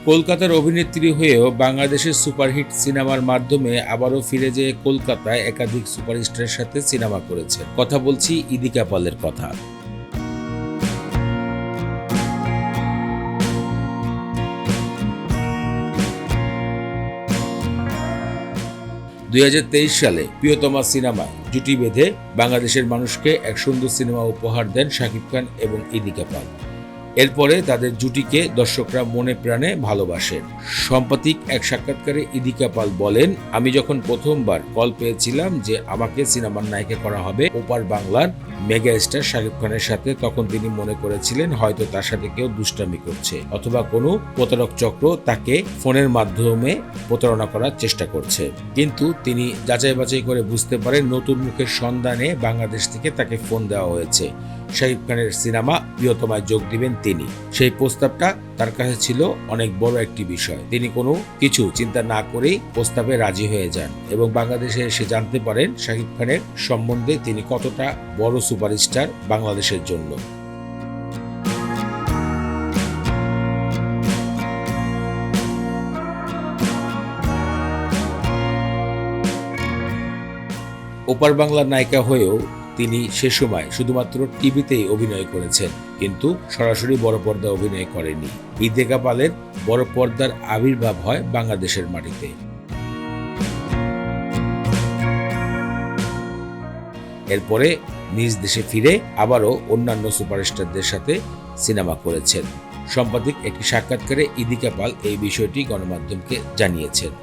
কলকাতার অভিনেত্রী হয়েও বাংলাদেশের সুপারহিট সিনেমার মাধ্যমে আবারও ফিরে যেয়ে কলকাতায় একাধিক সুপারস্টারের সাথে সিনেমা করেছেন। কথা বলছি ইদিকা পালের কথা। 2023 সালে প্রিয়তমা সিনেমায় জুটি বেঁধে বাংলাদেশের মানুষকে এক সুন্দর সিনেমা উপহার দেন শাকিব খান এবং ইদিকা পাল। এরপরে তাদের জুটিকে দর্শকরা মনে প্রাণে ভালোবাসেন। সাম্প্রতিক এক সাক্ষাৎকারে ইদিকা পাল বলেন, আমি যখন প্রথমবার কল পেয়েছিলাম যে আমাকে সিনেমার নায়িকা করা হবে ওপার বাংলার মেগা স্টার শাকিব খানের সাথে, তখন তিনি মনে করেছিলেন হয়তো তার সাথে কেউ দুষ্টামি করছে অথবা কোনো প্রতারক চক্র তাকে ফোনের মাধ্যমে প্রতারণা করার চেষ্টা করছে। কিন্তু তিনি যাচাই বাছাই করে বুঝতে পারেন নতুন মুখের সন্ধানে বাংলাদেশ থেকে তাকে ফোন দেওয়া হয়েছে। শাকিব খানের সিনেমা প্রিয়তমায় যোগ দিবেন তিনি। সেই প্রস্তাবটা তার কাছে ছিল অনেক বড় একটি বিষয়। তিনি কোনো কিছু চিন্তা না করেই প্রস্তাবে রাজি হয়ে যান এবং বাংলাদেশে এসে জানতে পারেন শাকিব খানের সম্বন্ধে তিনি কতটা বড় সুপারস্টার বাংলাদেশের জন্য। ওপার বাংলার নায়িকা হয়েও তিনি সে সময় শুধুমাত্র টিভিতেই অভিনয় করেছেন, কিন্তু সরাসরি বড় পর্দায় অভিনয় করেনি। ইদিকা পালের বড় পর্দার আবির্ভাব হয় বাংলাদেশের মাটিতে। এরপরে নিজ দেশে ফিরে আবারও অন্যান্য সুপারস্টারদের সাথে সিনেমা করেছেন। সাম্প্রতিক একটি সাক্ষাৎকারে ইদিকা পাল এই বিষয়টি গণমাধ্যমকে জানিয়েছেন।